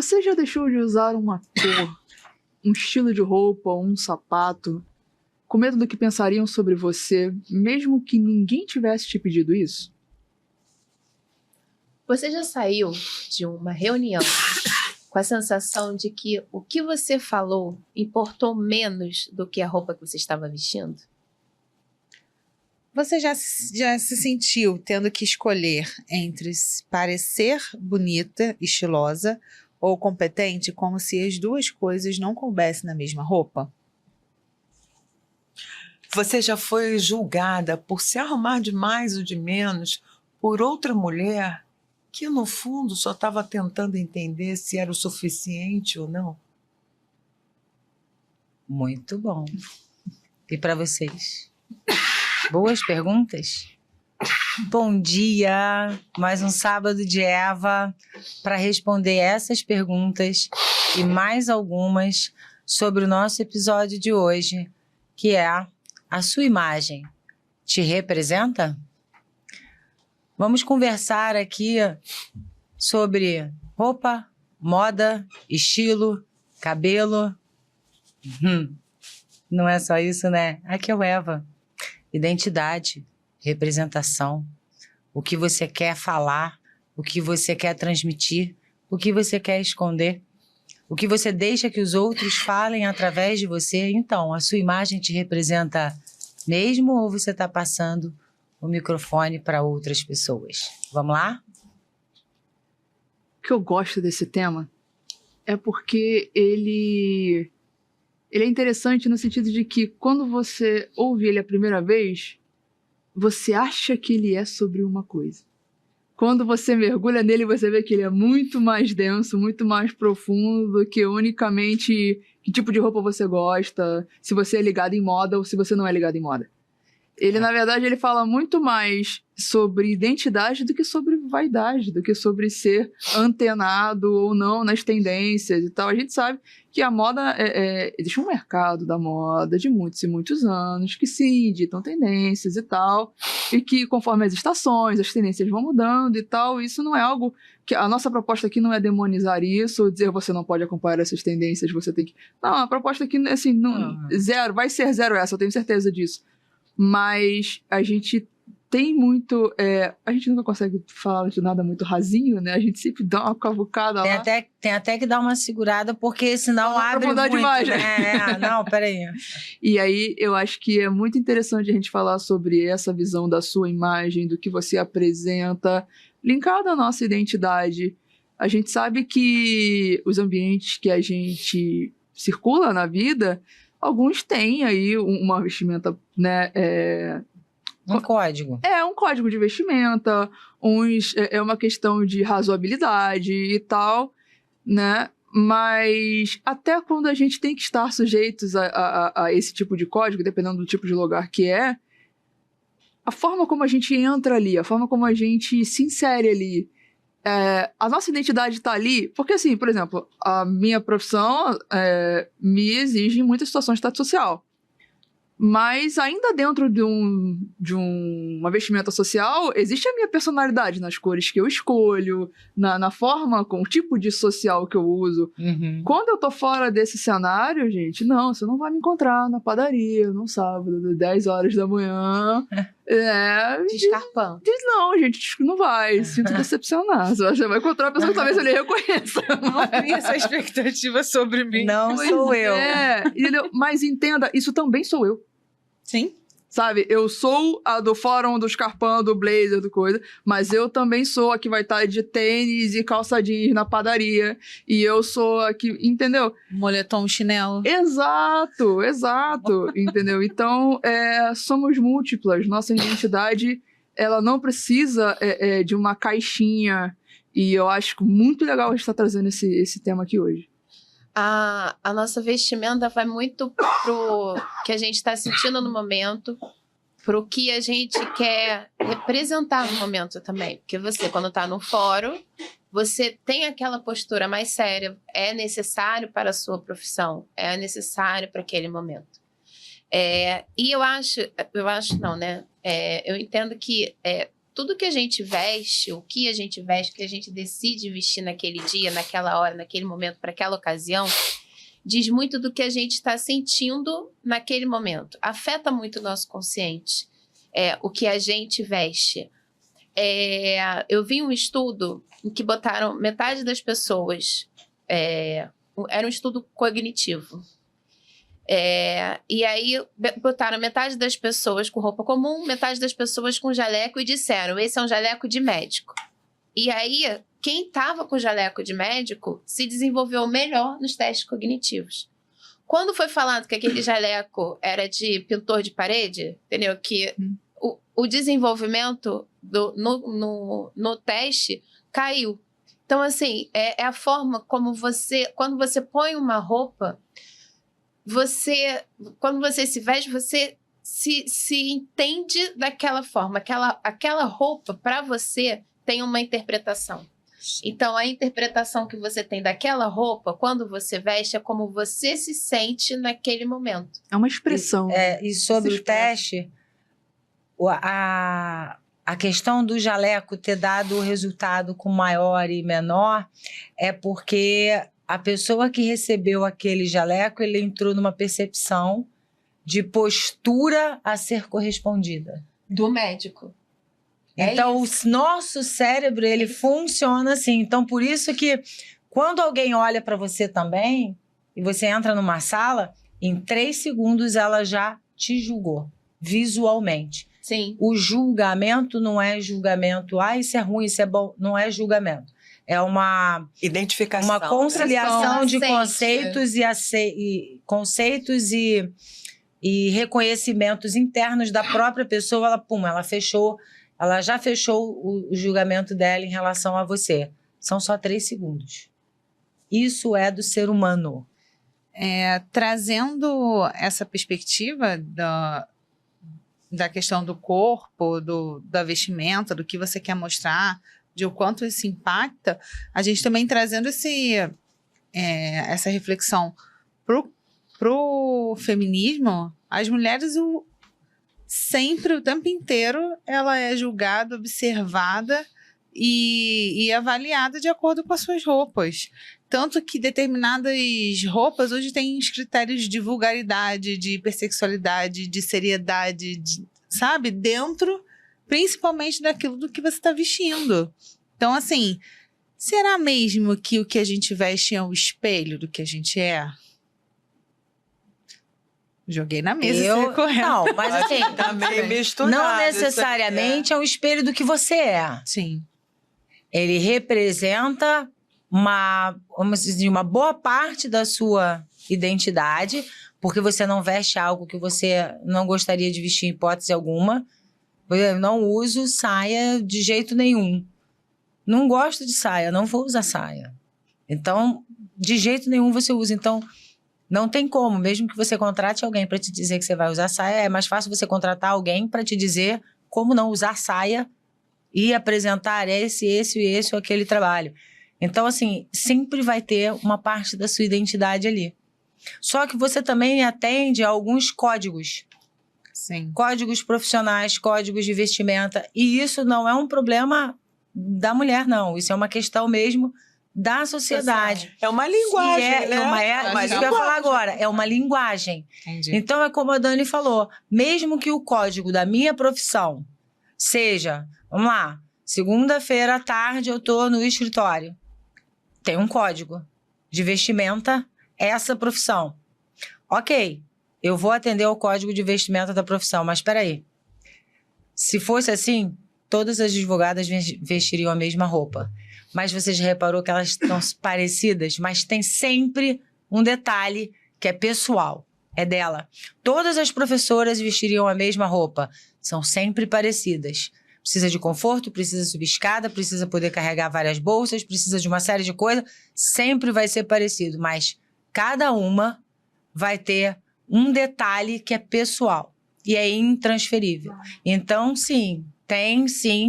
Você já deixou de usar uma cor, um estilo de roupa, um sapato, com medo do que pensariam sobre você, mesmo que ninguém tivesse te pedido isso? Você já saiu de uma reunião com a sensação de que o que você falou importou menos do que a roupa que você estava vestindo? Você já se sentiu tendo que escolher entre parecer bonita, estilosa ou competente, como se as duas coisas não coubessem na mesma roupa? Você já foi julgada por se arrumar de mais ou de menos por outra mulher que, no fundo, só estava tentando entender se era o suficiente ou não? Muito bom. E para vocês? Boas perguntas? Bom dia! Mais um sábado de Eva para responder essas perguntas e mais algumas sobre o nosso episódio de hoje, que é: a sua imagem te representa? Vamos conversar aqui sobre roupa, moda, estilo, cabelo. Não é só isso, né? Aqui é o Eva. Identidade, representação, o que você quer falar, o que você quer transmitir, o que você quer esconder, o que você deixa que os outros falem através de você. Então, a sua imagem te representa mesmo, ou você está passando o microfone para outras pessoas? Vamos lá? O que eu gosto desse tema é porque ele é interessante no sentido de que quando você ouve ele a primeira vez, você acha que ele é sobre uma coisa. Quando você mergulha nele, você vê que ele é muito mais denso, muito mais profundo do que unicamente que tipo de roupa você gosta, se você é ligado em moda ou se você não é ligado em moda. Ele, na verdade, ele fala muito mais sobre identidade do que sobre vaidade, do que sobre ser antenado ou não nas tendências e tal. A gente sabe que a moda existe um mercado da moda de muitos e muitos anos que sim, ditam tendências e tal, e que conforme as estações, as tendências vão mudando e tal, isso não é algo que a nossa proposta aqui não é demonizar isso, ou dizer você não pode acompanhar essas tendências, você tem que... Não, a proposta aqui, assim, zero, vai ser zero essa, eu tenho certeza disso. Mas a gente tem muito... a gente nunca consegue falar de nada muito rasinho, né? A gente sempre dá uma cavucada lá. Tem até que dar uma segurada, porque senão abre muito, demais, né? Não, peraí. E aí, eu acho que é muito interessante a gente falar sobre essa visão da sua imagem, do que você apresenta, linkado à nossa identidade. A gente sabe que os ambientes que a gente circula na vida... Alguns têm aí uma vestimenta, né? Um código. Um código de vestimenta, uns é uma questão de razoabilidade e tal, né? Mas até quando a gente tem que estar sujeitos a esse tipo de código, dependendo do tipo de lugar que é, a forma como a gente entra ali, a forma como a gente se insere ali, a nossa identidade está ali, porque assim, por exemplo, a minha profissão me exige em muitas situações de status social. Mas ainda dentro de uma vestimenta social, existe a minha personalidade nas cores que eu escolho, na forma, com o tipo de social que eu uso. Uhum. Quando eu tô fora desse cenário, gente, não, você não vai me encontrar na padaria, num sábado, 10 horas da manhã. Descarpando. Não, gente, não vai. Sinto decepcionar. Você vai encontrar uma pessoa que talvez eu lhe reconheça. Não cria essa expectativa sobre mim. Não sou eu. Entendeu? Mas entenda, isso também sou eu. Sim. Sabe, eu sou a do fórum, do escarpão, do blazer, do coisa, mas eu também sou a que vai estar de tênis e calça jeans na padaria, e eu sou a que, entendeu? Moletom, chinelo. Exato, entendeu? Então, somos múltiplas, nossa identidade, ela não precisa de uma caixinha, e eu acho muito legal a gente estar trazendo esse tema aqui hoje. A nossa vestimenta vai muito pro que a gente está sentindo no momento, pro que a gente quer representar no momento também. Porque você, quando está no fórum, você tem aquela postura mais séria, é necessário para a sua profissão, é necessário para aquele momento. E eu acho não, né? Eu entendo que tudo que a gente veste, o que a gente veste, o que a gente decide vestir naquele dia, naquela hora, naquele momento, para aquela ocasião, diz muito do que a gente está sentindo naquele momento. Afeta muito o nosso consciente, o que a gente veste. Eu vi um estudo em que botaram metade das pessoas... era um estudo cognitivo. E aí botaram metade das pessoas com roupa comum, metade das pessoas com jaleco e disseram, esse é um jaleco de médico. E aí, quem estava com jaleco de médico se desenvolveu melhor nos testes cognitivos. Quando foi falado que aquele jaleco era de pintor de parede, entendeu? Que o desenvolvimento no teste caiu. Então, assim, é a forma como quando você põe uma roupa, quando você se veste, você se entende daquela forma. Aquela roupa, para você, tem uma interpretação. Então, a interpretação que você tem daquela roupa, quando você veste, é como você se sente naquele momento. É uma expressão. E sobre o teste, a questão do jaleco ter dado o resultado com maior e menor é porque a pessoa que recebeu aquele jaleco, ele entrou numa percepção de postura a ser correspondida. Do médico. Então, o nosso cérebro, ele funciona assim. Então, por isso que quando alguém olha para você também, e você entra numa sala, em 3 segundos ela já te julgou, visualmente. Sim. O julgamento não é julgamento, isso é ruim, isso é bom, não é julgamento. É uma identificação, uma conciliação de conceitos e reconhecimentos internos da própria pessoa. Ela já fechou o julgamento dela em relação a você. São só 3 segundos. Isso é do ser humano. Trazendo essa perspectiva da questão do corpo, da vestimenta, do que você quer mostrar, de o quanto isso impacta, a gente também trazendo essa reflexão pro feminismo, as mulheres sempre, o tempo inteiro, ela é julgada, observada e avaliada de acordo com as suas roupas. Tanto que determinadas roupas hoje têm os critérios de vulgaridade, de hipersexualidade, de seriedade, sabe? Dentro, principalmente daquilo do que você está vestindo. Então, assim, será mesmo que o que a gente veste é um espelho do que a gente é? Joguei na mesa. Não, mas assim, tá meio misturado, não necessariamente é um espelho do que você é. Sim. Ele representa uma boa parte da sua identidade, porque você não veste algo que você não gostaria de vestir em hipótese alguma. Eu não uso saia de jeito nenhum. Não gosto de saia, não vou usar saia. Então, de jeito nenhum você usa. Então, não tem como. Mesmo que você contrate alguém para te dizer que você vai usar saia, é mais fácil você contratar alguém para te dizer como não usar saia e apresentar esse ou aquele trabalho. Então, assim, sempre vai ter uma parte da sua identidade ali. Só que você também atende a alguns códigos. Sim. Códigos profissionais, códigos de vestimenta. E isso não é um problema da mulher, não. Isso é uma questão mesmo da sociedade. É uma linguagem, né? Isso que eu ia falar agora. É uma linguagem. Entendi. Então, é como a Dani falou. Mesmo que o código da minha profissão seja... Vamos lá. Segunda-feira à tarde eu tô no escritório. Tem um código de vestimenta, essa profissão. Ok, eu vou atender ao código de vestimenta da profissão, mas espera aí. Se fosse assim, todas as advogadas vestiriam a mesma roupa. Mas você já reparou que elas estão parecidas? Mas tem sempre um detalhe que é pessoal, é dela. Todas as professoras vestiriam a mesma roupa, são sempre parecidas. Precisa de conforto, precisa subir escada, precisa poder carregar várias bolsas, precisa de uma série de coisas. Sempre vai ser parecido, mas cada uma vai ter um detalhe que é pessoal e é intransferível. Então, sim,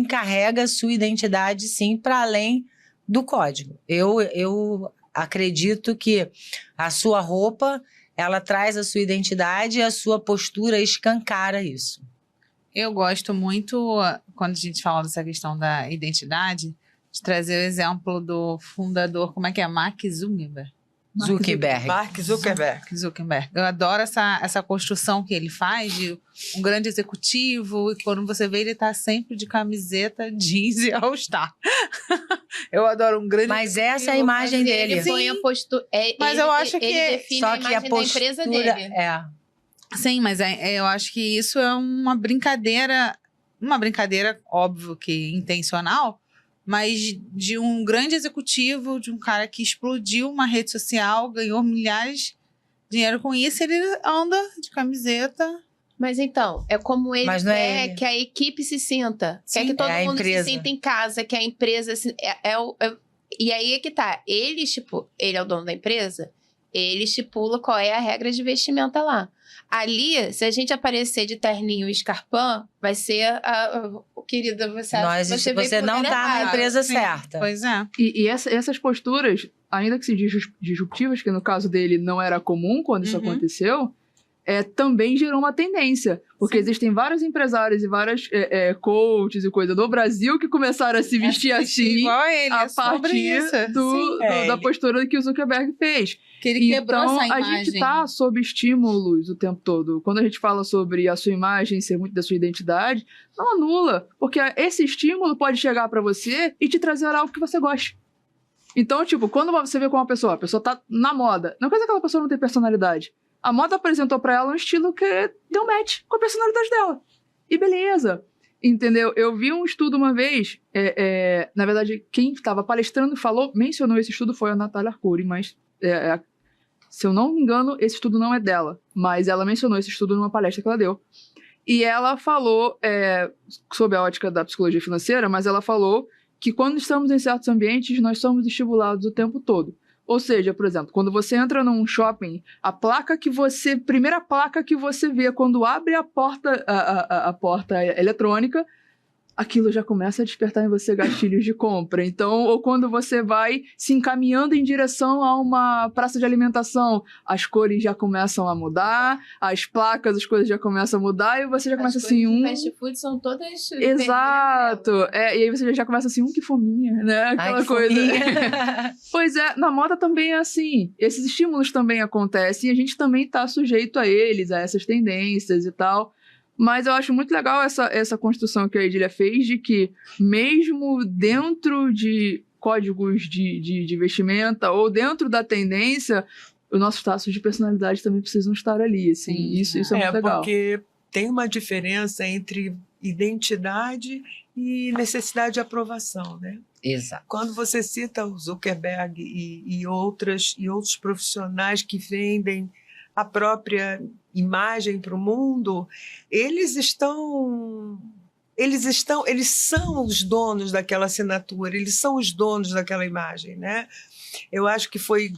carrega a sua identidade, sim, para além do código. Eu acredito que a sua roupa, ela traz a sua identidade e a sua postura escancara isso. Eu gosto muito, quando a gente fala dessa questão da identidade, de trazer o exemplo do fundador, como é que é? Mark Zuckerberg. Zuckerberg. Mark Zuckerberg. Zuckerberg. Eu adoro essa construção que ele faz de um grande executivo, e quando você vê, ele tá sempre de camiseta, jeans e all-star. Eu adoro um grande Mas essa é a executivo, imagem mas dele. Ele põe a postura. Mas eu acho que- Ele define Só a que a imagem da empresa postura dele. é. Sim, mas eu acho que isso é uma brincadeira, óbvio que intencional, mas de um grande executivo, de um cara que explodiu uma rede social, ganhou milhares de dinheiro com isso, ele anda de camiseta. Mas então, é como ele Mas não é quer ele. que a equipe se sinta. Sim, quer que todo é a mundo empresa. se sinta em casa, que a empresa se, e aí é que tá. Ele, tipo, ele é o dono da empresa, ele estipula qual é a regra de vestimenta lá. Ali, se a gente aparecer de terninho e escarpão, vai ser querida, você acha que Você veio pro não lugar tá na errado. empresa Sim, certa. Pois é. E essas posturas, ainda que se disruptivas, que no caso dele não era comum quando isso Uhum. aconteceu, também gerou uma tendência. Porque existem vários empresários e vários coaches e coisa do Brasil que começaram a se vestir assim igual a ele, a é sobre partir isso. Sim, da ele- postura que o Zuckerberg fez. que ele quebrou Então, essa a imagem. gente tá sob estímulos o tempo todo. Quando a gente fala sobre a sua imagem ser muito da sua identidade, não anula, porque esse estímulo pode chegar pra você e te trazer algo que você goste. Então, tipo, quando você vê com uma pessoa, a pessoa tá na moda, não quer dizer que aquela pessoa não tem personalidade. A moda apresentou pra ela um estilo que deu match com a personalidade dela. E beleza. Entendeu? Eu vi um estudo uma vez, na verdade, quem estava palestrando mencionou esse estudo foi a Natália Arcuri, mas se eu não me engano, esse estudo não é dela, mas ela mencionou esse estudo numa palestra que ela deu. E ela falou, sob a ótica da psicologia financeira, mas ela falou que quando estamos em certos ambientes, nós somos estimulados o tempo todo. Ou seja, por exemplo, quando você entra num shopping, primeira placa que você vê quando abre a porta eletrônica, aquilo já começa a despertar em você gatilhos de compra. Então, ou quando você vai se encaminhando em direção a uma praça de alimentação, as cores já começam a mudar, as placas, as coisas já começam a mudar, e você já começa As assim, coisas de fast food são todas Exato! E aí você já começa assim, que fominha, né? Aquela Ai, que coisa. fofinha. Pois é, na moda também é assim. Esses estímulos também acontecem e a gente também tá sujeito a eles, a essas tendências e tal. Mas eu acho muito legal essa construção que a Edília fez de que, mesmo dentro de códigos de vestimenta ou dentro da tendência, os nossos traços de personalidade também precisam estar ali. Assim. Sim, Isso é muito legal. Porque tem uma diferença entre identidade e necessidade de aprovação, né? Exato. Quando você cita o Zuckerberg e outros profissionais que vendem a própria imagem para o mundo, eles são os donos daquela assinatura, eles são os donos daquela imagem, né? Eu acho que foi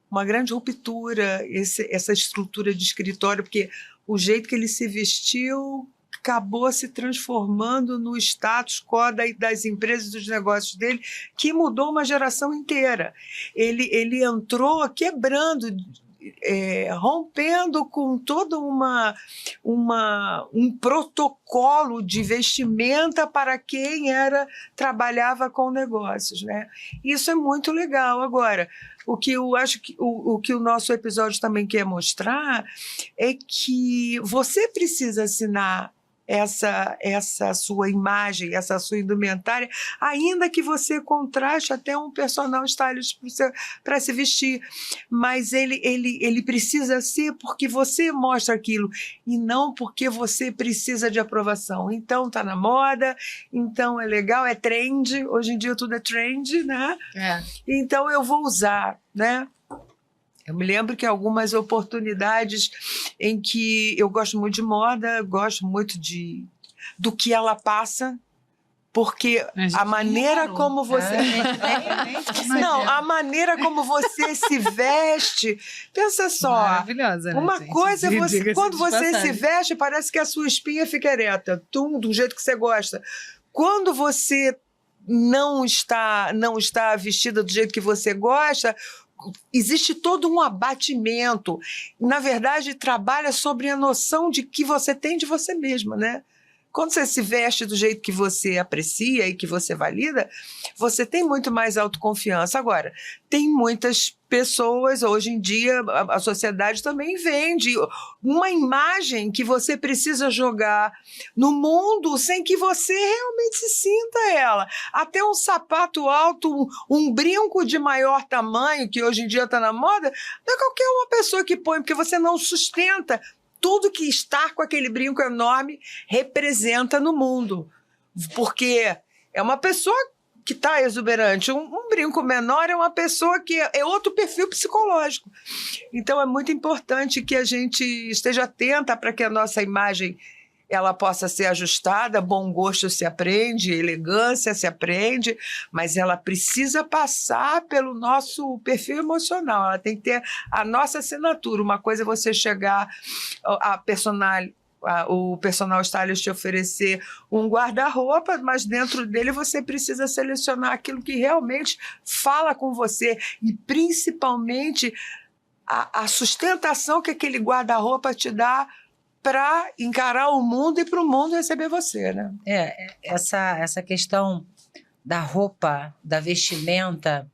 uma grande ruptura essa estrutura de escritório, porque o jeito que ele se vestiu acabou se transformando no status quo das empresas e dos negócios dele, que mudou uma geração inteira. Ele entrou quebrando, rompendo com todo um protocolo de vestimenta para quem trabalhava com negócios, né? Isso é muito legal. Agora, o que eu acho que o que o nosso episódio também quer mostrar é que você precisa assinar essa sua imagem, essa sua indumentária, ainda que você contraste até um personal stylist para se vestir, mas ele precisa ser porque você mostra aquilo e não porque você precisa de aprovação. Então tá na moda, então é legal, é trend, hoje em dia tudo é trend, né? Então eu vou usar, né? Eu me lembro que algumas oportunidades em que eu gosto muito de moda, gosto muito do que ela passa, porque a maneira como você... Não, a maneira como você se veste, pensa só. Maravilhosa, né, Uma gente? coisa, Diga-se quando de você se passagem. veste, parece que a sua espinha fica ereta, do jeito que você gosta. Quando você não está vestida do jeito que você gosta, existe todo um abatimento. Na verdade, trabalha sobre a noção de que você tem de você mesma, né? Quando você se veste do jeito que você aprecia e que você valida, você tem muito mais autoconfiança. Agora, tem muitas pessoas, hoje em dia, a sociedade também vende uma imagem que você precisa jogar no mundo sem que você realmente se sinta ela. Até um sapato alto, um brinco de maior tamanho, que hoje em dia está na moda, não é qualquer uma pessoa que põe, porque você não sustenta tudo que estar com aquele brinco enorme representa no mundo. Porque é uma pessoa que está exuberante. Um brinco menor é uma pessoa que é outro perfil psicológico. Então, é muito importante que a gente esteja atenta para que a nossa imagem ela possa ser ajustada. Bom gosto se aprende, elegância se aprende, mas ela precisa passar pelo nosso perfil emocional. Ela tem que ter a nossa assinatura. Uma coisa é você chegar o personal stylist te oferecer um guarda-roupa, mas dentro dele você precisa selecionar aquilo que realmente fala com você e principalmente a sustentação que aquele guarda-roupa te dá para encarar o mundo e para o mundo receber você, né? Essa questão da roupa, da vestimenta,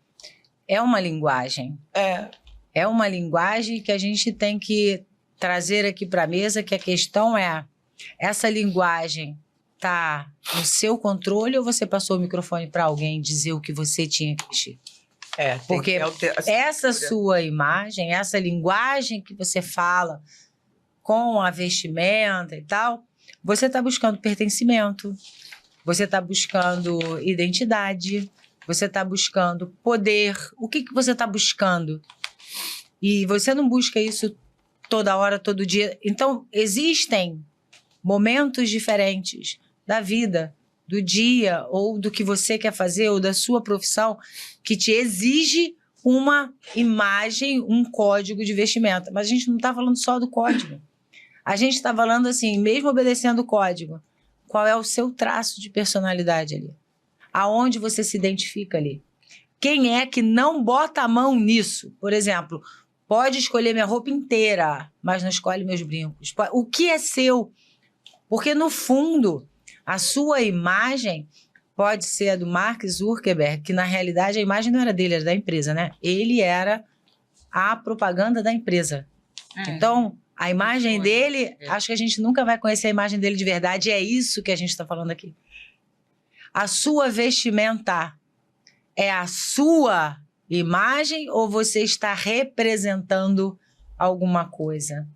é uma linguagem. É uma linguagem que a gente tem que trazer aqui para a mesa, que a questão é, essa linguagem está no seu controle ou você passou o microfone para alguém dizer o que você tinha que vestir? Porque essa sua imagem, essa linguagem que você fala com a vestimenta e tal, você está buscando pertencimento, você está buscando identidade, você está buscando poder. O que você está buscando? E você não busca isso toda hora, todo dia. Então, existem momentos diferentes da vida, do dia, ou do que você quer fazer, ou da sua profissão, que te exige uma imagem, um código de vestimenta. Mas a gente não está falando só do código. A gente está falando assim, mesmo obedecendo o código, qual é o seu traço de personalidade ali? Aonde você se identifica ali? Quem é que não bota a mão nisso? Por exemplo, pode escolher minha roupa inteira, mas não escolhe meus brincos. O que é seu? Porque, no fundo, a sua imagem pode ser a do Mark Zuckerberg, que, na realidade, a imagem não era dele, era da empresa, né? Ele era a propaganda da empresa. Então, a imagem dele, acho que a gente nunca vai conhecer a imagem dele de verdade. É isso que a gente está falando aqui. A sua vestimenta é a sua imagem ou você está representando alguma coisa?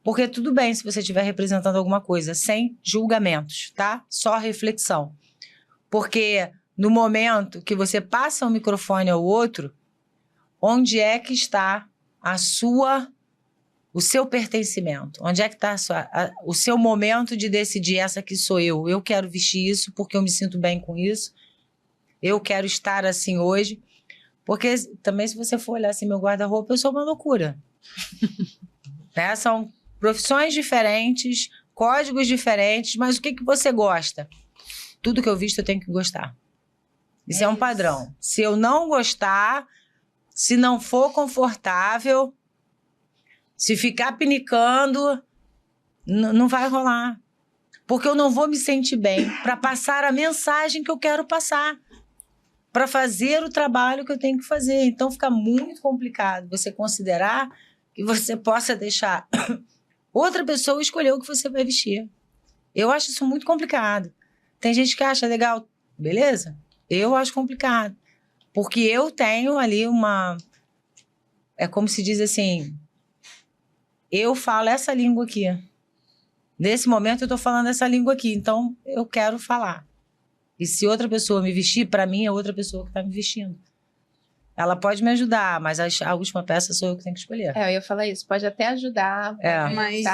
Porque tudo bem se você estiver representando alguma coisa, sem julgamentos, tá? Só reflexão. Porque no momento que você passa o microfone ao outro, onde é que está o seu pertencimento? Onde é que está o seu momento de decidir, essa aqui sou eu? Eu quero vestir isso porque eu me sinto bem com isso. Eu quero estar assim hoje. Porque também, se você for olhar assim, meu guarda-roupa, eu sou uma loucura. Né? São profissões diferentes, códigos diferentes, mas o que você gosta? Tudo que eu visto eu tenho que gostar. Isso é um padrão. Se eu não gostar, se não for confortável, se ficar pinicando, não vai rolar. Porque eu não vou me sentir bem para passar a mensagem que eu quero passar, para fazer o trabalho que eu tenho que fazer. Então, fica muito complicado você considerar que você possa deixar outra pessoa escolher o que você vai vestir. Eu acho isso muito complicado. Tem gente que acha legal, beleza? Eu acho complicado. Porque eu tenho ali é como se diz assim, eu falo essa língua aqui. Nesse momento eu estou falando essa língua aqui, então eu quero falar. E se outra pessoa me vestir, para mim é outra pessoa que está me vestindo. Ela pode me ajudar, mas a última peça sou eu que tenho que escolher. Eu ia falar isso, pode até ajudar. Mas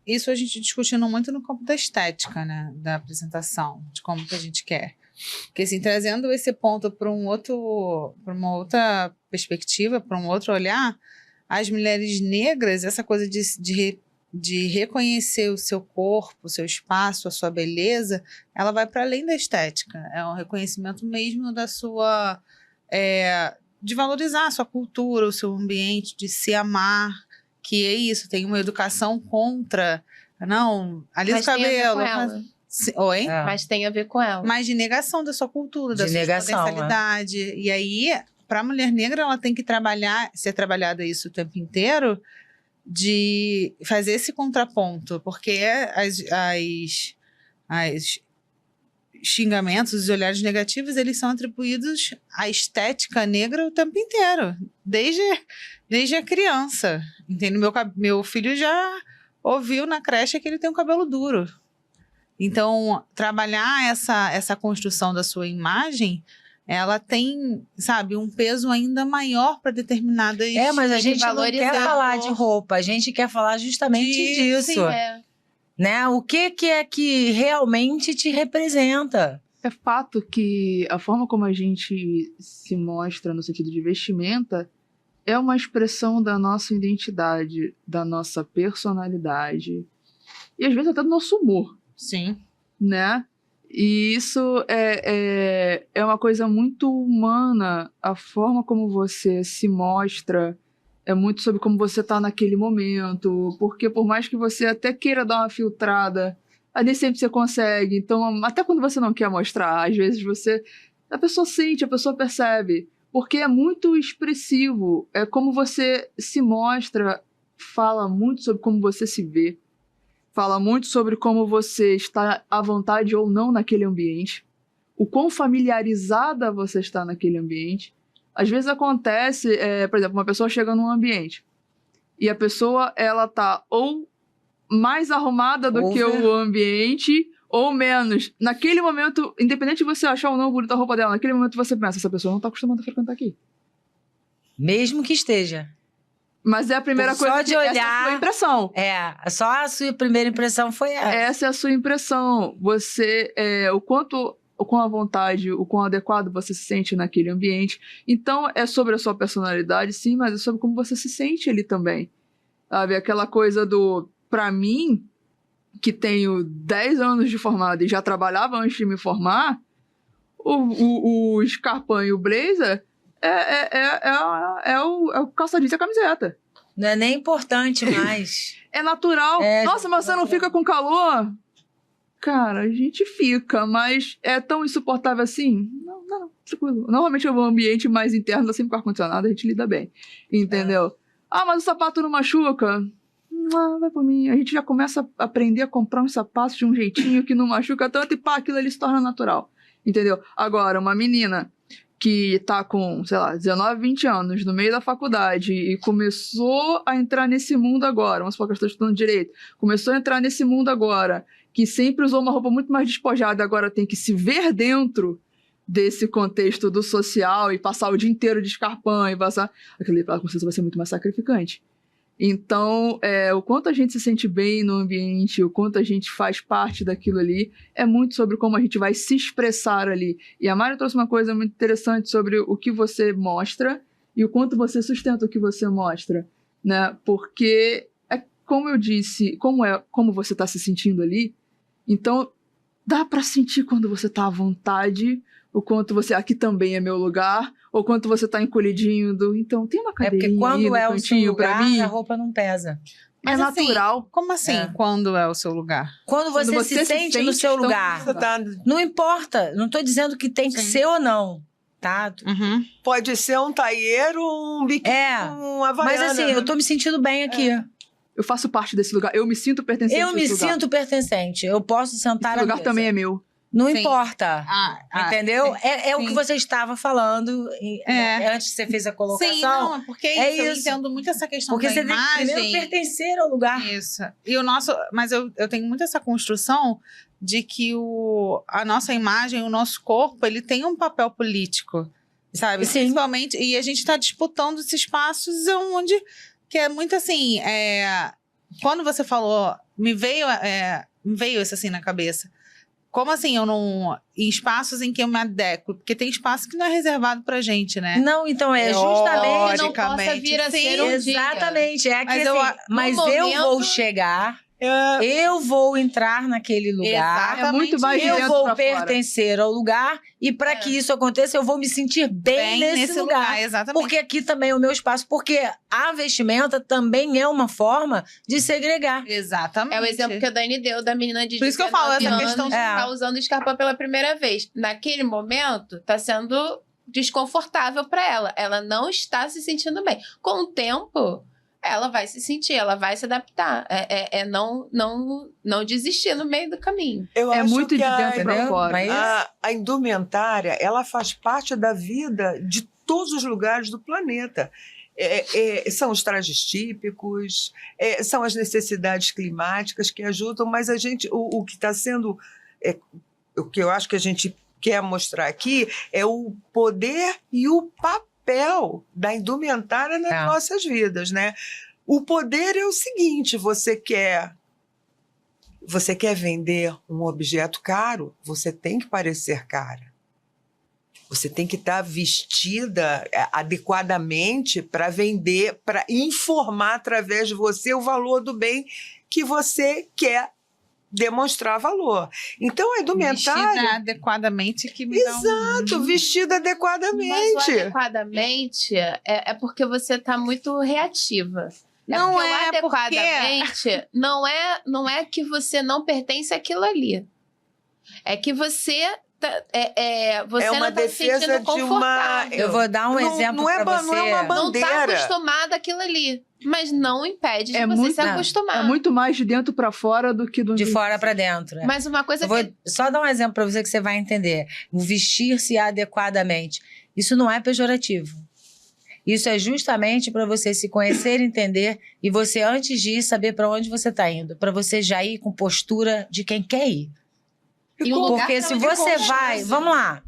isso a gente discutindo muito no campo da estética, né? Da apresentação, de como que a gente quer. Porque assim, trazendo esse ponto para uma outra perspectiva, para um outro olhar, as mulheres negras, essa coisa de reconhecer o seu corpo, o seu espaço, a sua beleza, ela vai para além da estética. É um reconhecimento mesmo da sua de valorizar a sua cultura, o seu ambiente, de se amar, que é isso, tem uma educação contra, não, alisa o Mas tem a ver cabelo. com ela. Oi? É. Mas tem a ver com ela. Mas de negação da sua cultura, da De sua negação, potencialidade. E aí, para a mulher negra, ela tem que ser trabalhada isso o tempo inteiro, de fazer esse contraponto, porque as xingamentos, os olhares negativos, eles são atribuídos à estética negra o tempo inteiro, desde a criança. Entende? Meu filho já ouviu na creche que ele tem um cabelo duro. Então, trabalhar essa construção da sua imagem, ela tem, sabe, um peso ainda maior para determinadas... Mas a Tem que gente não quer valorizar. falar de roupa, a gente quer falar justamente disso. Sim, É. Né? O que é que realmente te representa? É fato que a forma como a gente se mostra no sentido de vestimenta é uma expressão da nossa identidade, da nossa personalidade e às vezes até do nosso humor, Sim. né? E isso é uma coisa muito humana. A forma como você se mostra é muito sobre como você tá naquele momento, porque por mais que você até queira dar uma filtrada, nem sempre você consegue. Então, até quando você não quer mostrar, às vezes a pessoa sente, a pessoa percebe, porque é muito expressivo. É como você se mostra, fala muito sobre como você se vê, fala muito sobre como você está à vontade ou não naquele ambiente, o quão familiarizada você está naquele ambiente. Às vezes acontece, por exemplo, uma pessoa chega num ambiente e a pessoa, ela tá ou mais arrumada do que o ambiente ou menos. Naquele momento, independente de você achar ou não bonita a roupa dela, naquele momento você pensa, essa pessoa não tá acostumada a frequentar aqui. Mesmo que esteja. Mas é a primeira Só coisa de essa é a olhar- sua impressão. Só a sua primeira impressão foi essa. Essa é a sua impressão. Você, o quão à vontade, o quão adequado você se sente naquele ambiente. Então, é sobre a sua personalidade, sim, mas é sobre como você se sente ali também. Sabe? Aquela coisa pra mim, que tenho 10 anos de formado e já trabalhava antes de me formar, o escarpão e o blazer é o calça jeans e a camiseta. Não é nem importante mais. É natural. Nossa, mas você não fica com calor? Cara, a gente fica, mas é tão insuportável assim? Não, tranquilo. Normalmente o ambiente mais interno tá sempre com ar-condicionado, a gente lida bem. Entendeu? Mas o sapato não machuca? Não, vai por mim. A gente já começa a aprender a comprar uns sapatos de um jeitinho que não machuca tanto e pá, aquilo ali se torna natural. Entendeu? Agora, uma menina que tá com, sei lá, 19, 20 anos, no meio da faculdade e começou a entrar nesse mundo agora, vamos supor que eu estou estudando direito, começou a entrar nesse mundo agora, que sempre usou uma roupa muito mais despojada, agora tem que se ver dentro desse contexto do social e passar o dia inteiro de escarpão e passar... Aquilo ali, com certeza, vai ser muito mais sacrificante. Então, o quanto a gente se sente bem no ambiente, o quanto a gente faz parte daquilo ali, é muito sobre como a gente vai se expressar ali. E a Mari trouxe uma coisa muito interessante sobre o que você mostra e o quanto você sustenta o que você mostra, né? Porque, como eu disse, como você está se sentindo ali, então dá para sentir quando você está à vontade, o quanto você, aqui também é meu lugar, ou quanto você tá encolhidinho. Então, tem uma cadeirinha porque quando aí no é o seu cantinho pra lugar, mim. a roupa não pesa. É Mas assim, natural. Como assim, quando é o seu lugar? Quando você se sente no seu tão- lugar. Você tá- Não importa. Não tô dizendo que tem que Sim. ser ou não, tá? Uhum. Pode ser um taieiro, um biquíni, um havaiana. Mas assim, eu tô me sentindo bem aqui. Eu faço parte desse lugar. Eu me sinto pertencente Eu a me esse lugar. sinto pertencente. Eu posso sentar Esse à lugar mesa. também é meu. Não Sim. importa. Entendeu? É o sim. que você estava falando antes que você fez a colocação. Sim, não, é porque É eu isso. entendo muito essa questão Porque da você tem que imagem. primeiro pertencer ao lugar. Isso. E o nosso, mas eu tenho muito essa construção de que a nossa imagem, o nosso corpo, ele tem um papel político, sabe? Sim. Principalmente, e a gente está disputando esses espaços onde, que é muito assim, quando você falou, me veio isso assim na cabeça. Como assim eu não... Em espaços em que eu me adequo? Porque tem espaço que não é reservado pra gente, né? Não, então é justamente... Que não possa vir a ser um dia. Exatamente. É que Mas assim, eu- mas no eu momento- vou chegar Eu vou entrar naquele lugar. Exatamente. É muito mais de Eu dentro vou pra fora. pertencer ao lugar e para que isso aconteça eu vou me sentir bem nesse lugar. Exatamente. Porque aqui também é o meu espaço, porque a vestimenta também é uma forma de segregar. Exatamente. É o exemplo que a Dani deu da menina de Por isso que eu falo, 19 essa anos questão que de- tá usando escarpão pela primeira vez. Naquele momento, tá sendo desconfortável para ela. Ela não está se sentindo bem. Com o tempo, ela vai se sentir, ela vai se adaptar. Não desistir no meio do caminho. Eu É acho muito que de a- dentro pra entendeu? fora. Mas- A indumentária, ela faz parte da vida de todos os lugares do planeta. São os trajes típicos, são as necessidades climáticas que ajudam, mas a gente, o que está sendo, o que eu acho que a gente quer mostrar aqui é o poder e o papel da indumentária nas É. nossas vidas, né? O poder é o seguinte: você quer vender um objeto caro, você tem que parecer cara. Você tem que estar vestida adequadamente para vender, para informar através de você o valor do bem que você quer demonstrar valor. Então, a indumentária... Vestida adequadamente que me dá Exato, vestida Mas o adequadamente. adequadamente é porque você tá muito reativa. Não porque o é adequadamente não é que você não pertence àquilo ali. É que você você É uma não tá se defesa sentindo de uma- confortável. Eu vou dar um exemplo para você. não é uma Não tá bandeira. acostumada àquilo ali. Mas não impede de É você muito- se acostumar. É muito mais de dentro pra fora do que do De fora para dentro. É. Mas uma coisa Eu vou que... só dar um exemplo para você que você vai entender. O vestir-se adequadamente. Isso não é pejorativo. Isso é justamente para você se conhecer, entender e você, antes de ir, saber para onde você está indo. Para você já ir com postura de quem quer ir. E um lugar Porque pra se onde você você vai... vai. Vamos lá.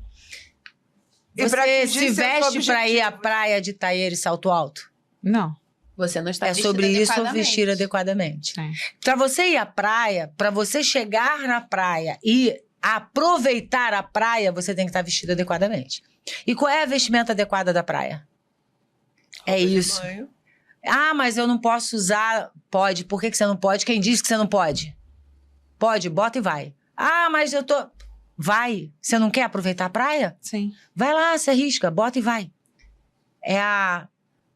E pra Você atingir se seus veste para ir à objetivos. praia de taieiro e salto alto? Não. Você não está É vestida sobre isso adequadamente. vestir adequadamente. Sim. Para você ir à praia, para você chegar na praia e aproveitar a praia, você tem que estar vestido adequadamente. E qual é a vestimenta adequada da praia? É Roupa de isso. banho. Ah, mas eu não posso usar. Pode. Por que você não pode? Quem disse que você não pode? Pode, bota e vai. Ah, mas eu tô. Vai. Você não quer aproveitar a praia? Sim. Vai lá, se arrisca, bota e vai. É há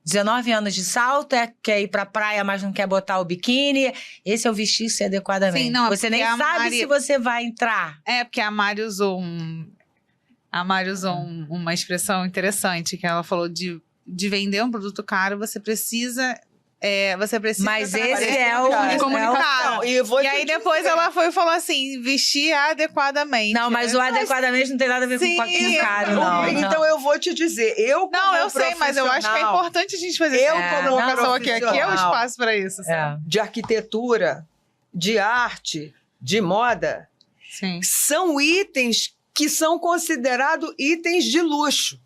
19 anos de salto, quer ir pra praia, mas não quer botar o biquíni. Esse é o vestir-se adequadamente. Sim, não, é você nem porque a sabe Mari- se você vai entrar. É, porque a Mari usou uma expressão interessante, que ela falou de vender um produto caro, você precisa Mas esse parecer é o... cara. é o- comunicação. Não, e eu vou E te aí dizer, depois ela foi e falou assim, vestir adequadamente. Não, mas o adequadamente não tem nada a ver com Sim, paquinho caro, não. Então eu vou te dizer, eu como Não, eu sei, mas eu acho que é profissional importante a gente fazer Eu, essa como colocação aqui. Aqui é o profissional, espaço para isso. sabe? É. de arquitetura, de arte, de moda, Sim. são itens que são considerados itens de luxo,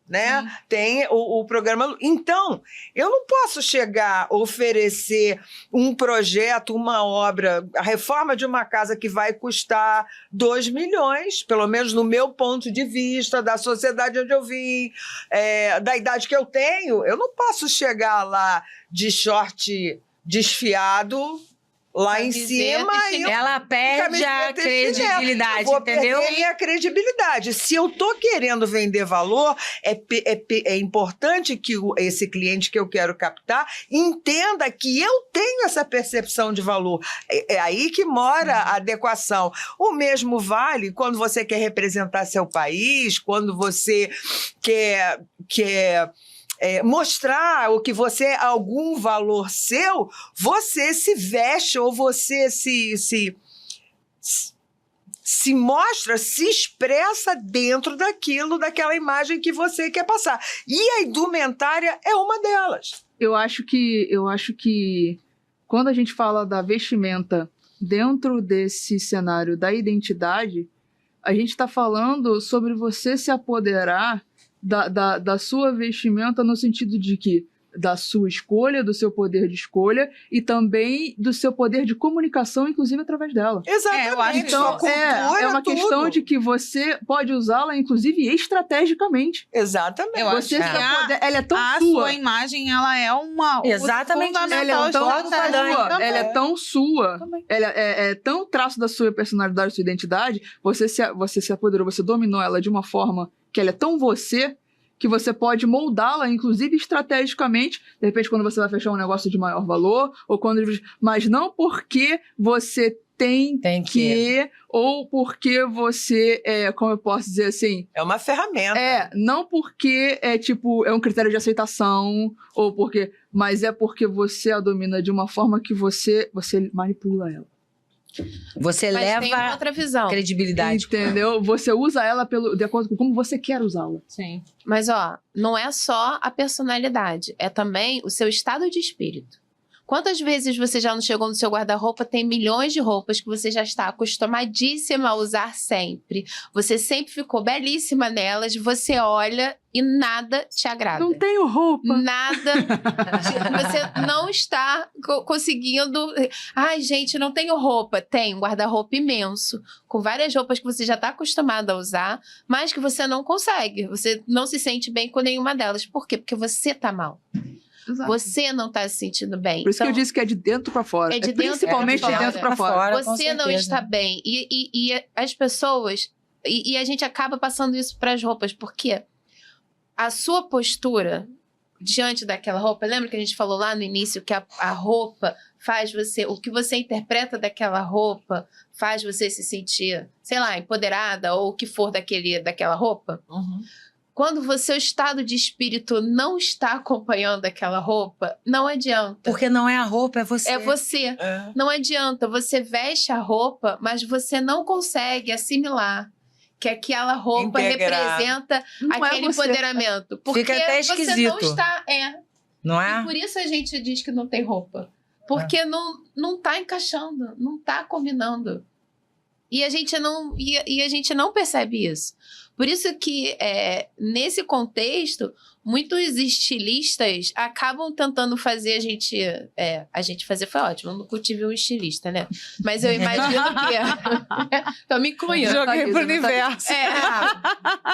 né? Tem o programa. Então, eu não posso chegar a oferecer um projeto, uma obra, a reforma de uma casa que vai custar 2 milhões, pelo menos no meu ponto de vista, da sociedade onde eu vim, da idade que eu tenho, eu não posso chegar lá de short desfiado, lá em Camiseta cima, e e eu Ela perde a camiseta e chinelo. credibilidade, vou entendeu? perder minha credibilidade. Se eu estou querendo vender valor, é importante que esse cliente que eu quero captar entenda que eu tenho essa percepção de valor. É aí que mora a adequação. O mesmo vale quando você quer representar seu país, quando você quer mostrar o que você, algum valor seu, você se veste ou você se mostra, se expressa dentro daquela imagem que você quer passar. E a indumentária é uma delas. Eu acho que quando a gente fala da vestimenta dentro desse cenário da identidade, a gente está falando sobre você se apoderar da sua vestimenta no sentido de que da sua escolha, do seu poder de escolha e também do seu poder de comunicação, inclusive através dela. Exatamente. eu acho que Então, sua cultura, é uma questão tudo. de que você pode usá-la, inclusive, estrategicamente. Exatamente. Eu acho Você que ela é tão a sua. sua imagem, ela é uma... Exatamente, fundamental Ela é tão estratégia sua, também. ela é tão sua, Também. ela é tão traço da sua personalidade, da sua identidade, você se apoderou, você dominou ela de uma forma que ela é tão você, que você pode moldá-la, inclusive estrategicamente, de repente quando você vai fechar um negócio de maior valor, ou quando, mas não porque você tem que, ou porque você, como eu posso dizer assim, É uma ferramenta. não porque é um critério de aceitação, ou porque, mas é porque você a domina de uma forma que você manipula ela. Você Mas tem leva outra visão. credibilidade. Entendeu? Você usa ela de acordo com como você quer usá-la. Sim. Mas, ó, não é só a personalidade, é também o seu estado de espírito. Quantas vezes você já não chegou no seu guarda-roupa, tem milhões de roupas que você já está acostumadíssima a usar sempre. Você sempre ficou belíssima nelas, você olha e nada te agrada. Não tenho roupa. Nada. Você não está conseguindo. Ai, gente, não tenho roupa. Tem um guarda-roupa imenso, com várias roupas que você já está acostumada a usar, mas que você não consegue. Você não se sente bem com nenhuma delas. Por quê? Porque você tá mal. Exato. Você não tá se sentindo bem. Por isso que eu Então, disse que é de dentro pra fora. É de dentro principalmente pra de fora. dentro pra fora. com você não certeza. está bem. E as pessoas. E a gente acaba passando isso para as roupas, porque a sua postura diante daquela roupa, lembra que a gente falou lá no início que a roupa faz você, o que você interpreta daquela roupa faz você se sentir, sei lá, empoderada ou o que for daquela roupa? Uhum. Quando o seu estado de espírito não está acompanhando aquela roupa, não adianta. Porque não é a roupa, é você. É você. É. Não adianta. Você veste a roupa, mas você não consegue assimilar que aquela roupa Integrar. representa Não aquele é você. empoderamento. Porque Fica até você não esquisito. está... Não E é? por isso a gente diz que não tem roupa. Porque não tá encaixando, não tá combinando. E a gente não percebe isso. Por isso que, nesse contexto, muitos estilistas acabam tentando fazer a gente fazer foi ótimo, eu nunca tive um estilista, né? Mas eu imagino que... Tô me incluindo. Joguei pro Você não tá- universo.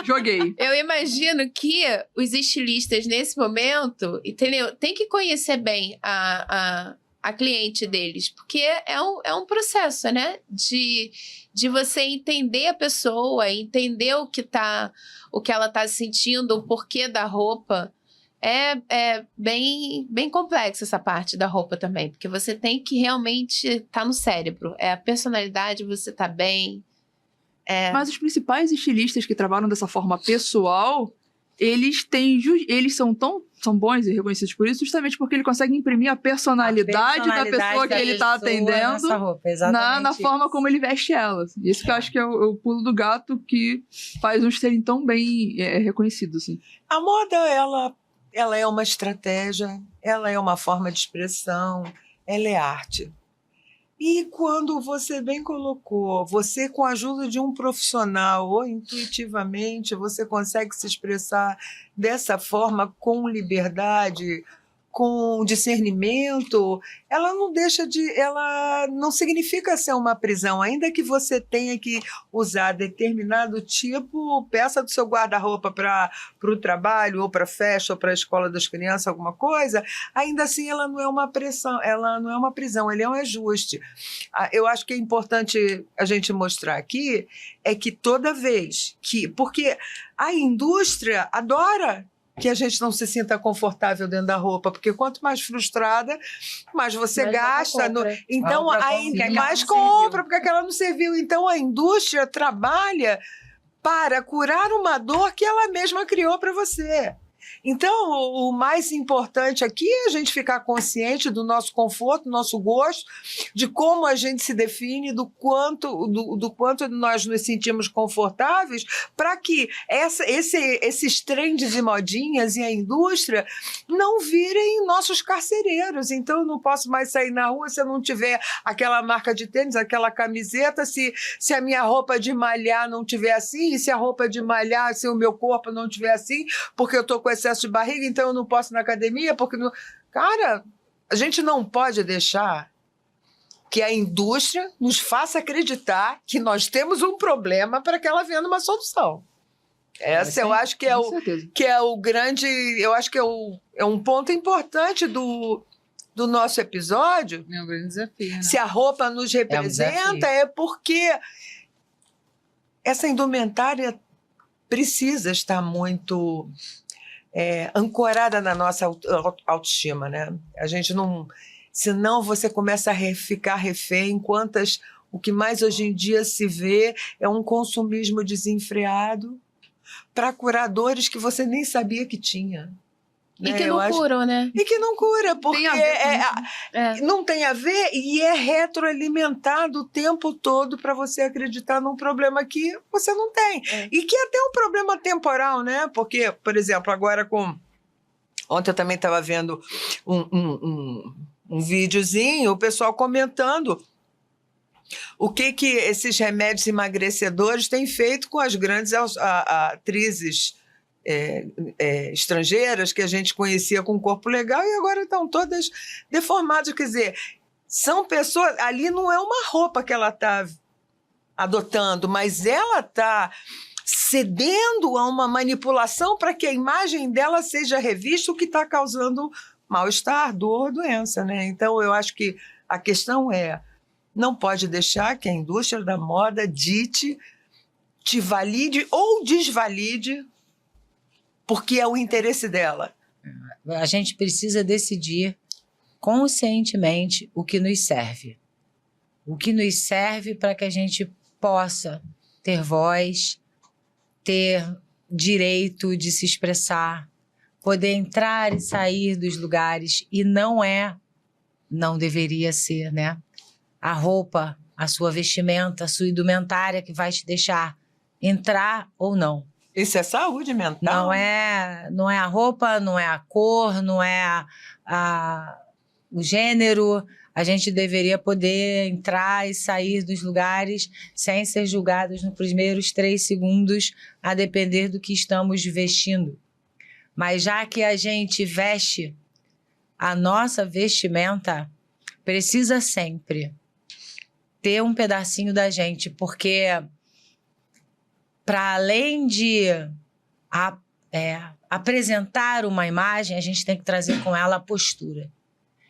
Joguei. Eu imagino que os estilistas, nesse momento, entendeu? Tem que conhecer bem a cliente deles, porque é um processo, né? De você entender a pessoa, entender o que ela tá sentindo, o porquê da roupa. É bem complexa essa parte da roupa também, porque você tem que realmente estar no cérebro. É a personalidade, você tá bem. Mas os principais estilistas que trabalham dessa forma pessoal, eles são bons e reconhecidos por isso, justamente porque ele consegue imprimir a personalidade da pessoa que ele está atendendo na forma como ele veste ela. Isso que eu acho que é o pulo do gato que faz uns serem tão bem reconhecidos. Assim. A moda, ela é uma estratégia, ela é uma forma de expressão, ela é arte. E quando você bem colocou, você com a ajuda de um profissional ou intuitivamente, você consegue se expressar dessa forma com liberdade, com discernimento, ela não significa ser uma prisão, ainda que você tenha que usar determinado peça do seu guarda-roupa para o trabalho, ou para a festa, ou para a escola das crianças, alguma coisa, ainda assim ela não é uma pressão, ela não é uma prisão, ele é um ajuste. Eu acho que é importante a gente mostrar aqui é que toda vez porque a indústria adora que a gente não se sinta confortável dentro da roupa, porque quanto mais frustrada, mais você gasta. Então, mais compra, porque aquela não serviu. Então, a indústria trabalha para curar uma dor que ela mesma criou para você. Então, o mais importante aqui é a gente ficar consciente do nosso conforto, do nosso gosto, de como a gente se define, do quanto nós nos sentimos confortáveis, para que esses trends e modinhas e a indústria não virem nossos carcereiros. Então, eu não posso mais sair na rua se eu não tiver aquela marca de tênis, aquela camiseta, se a minha roupa de malhar não tiver assim, e se a roupa de malhar, se o meu corpo não tiver assim, porque eu estou com excesso de barriga, então eu não posso ir na academia, porque... Não... Cara, a gente não pode deixar que a indústria nos faça acreditar que nós temos um problema para que ela venda uma solução. Essa eu acho que é o grande... Eu acho que é um ponto importante do nosso episódio. É um grande desafio, né? Se a roupa nos representa, é porque essa indumentária precisa estar muito ancorada na nossa autoestima, né? A gente não... Senão você começa a ficar refém, o que mais hoje em dia se vê é um consumismo desenfreado para curar dores que você nem sabia que tinha. E que não curam, né? E que não cura, porque não tem a ver e é retroalimentado o tempo todo para você acreditar num problema que você não tem. E que é até um problema temporal, né? Porque, por exemplo, agora Ontem eu também estava vendo um videozinho, o pessoal comentando o que esses remédios emagrecedores têm feito com as grandes atrizes estrangeiras que a gente conhecia com corpo legal e agora estão todas deformadas. Quer dizer, são pessoas... Ali não é uma roupa que ela está adotando, mas ela está cedendo a uma manipulação para que a imagem dela seja revista, o que está causando mal-estar, dor, doença, né? Então, eu acho que a questão não pode deixar que a indústria da moda te valide ou desvalide, porque é o interesse dela. A gente precisa decidir conscientemente o que nos serve. O que nos serve para que a gente possa ter voz, ter direito de se expressar, poder entrar e sair dos lugares, e não deveria ser, né? A roupa, a sua vestimenta, a sua indumentária que vai te deixar entrar ou não. Isso é saúde mental. Não é a roupa, não é a cor, não é o gênero. A gente deveria poder entrar e sair dos lugares sem ser julgados nos primeiros 3 segundos, a depender do que estamos vestindo. Mas já que a gente veste, a nossa vestimenta precisa sempre ter um pedacinho da gente, porque para além de apresentar uma imagem, a gente tem que trazer com ela a postura.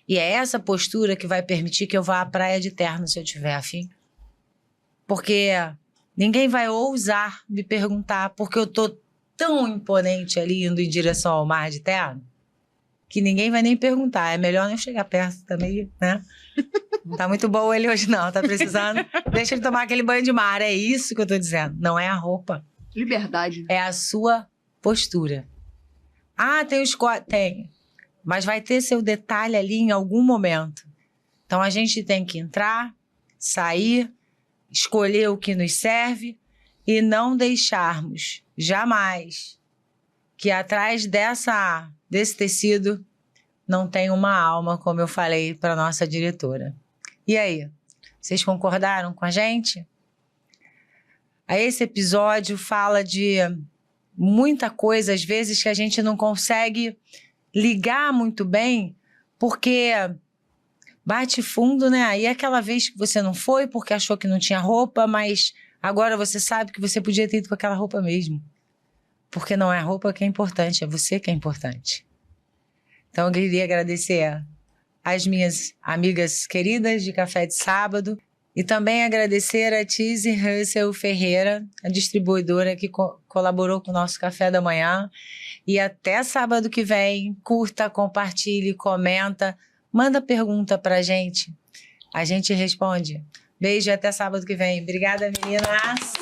E é essa postura que vai permitir que eu vá à praia de terno, se eu tiver afim. Porque ninguém vai ousar me perguntar, porque eu tô tão imponente ali indo em direção ao mar de terno, que ninguém vai nem perguntar. É melhor nem chegar perto também, né? Não tá muito bom ele hoje não, tá precisando. Deixa ele tomar aquele banho de mar, é isso que eu tô dizendo. Não é a roupa. Liberdade. É a sua postura. Ah, tem os tem. Mas vai ter seu detalhe ali em algum momento. Então a gente tem que entrar, sair, escolher o que nos serve e não deixarmos jamais que atrás desse tecido não tem uma alma, como eu falei para nossa diretora. E aí, vocês concordaram com a gente? Esse episódio fala de muita coisa, às vezes, que a gente não consegue ligar muito bem, porque bate fundo, né? Aí aquela vez que você não foi porque achou que não tinha roupa, mas agora você sabe que você podia ter ido com aquela roupa mesmo. Porque não é a roupa que é importante, é você que é importante. Então eu queria agradecer às minhas amigas queridas de Café de Sábado e também agradecer a Tise Russell Ferreira, a distribuidora que colaborou com o nosso café da manhã. E até sábado que vem, curta, compartilhe, comenta, manda pergunta pra gente. A gente responde. Beijo e até sábado que vem. Obrigada, meninas!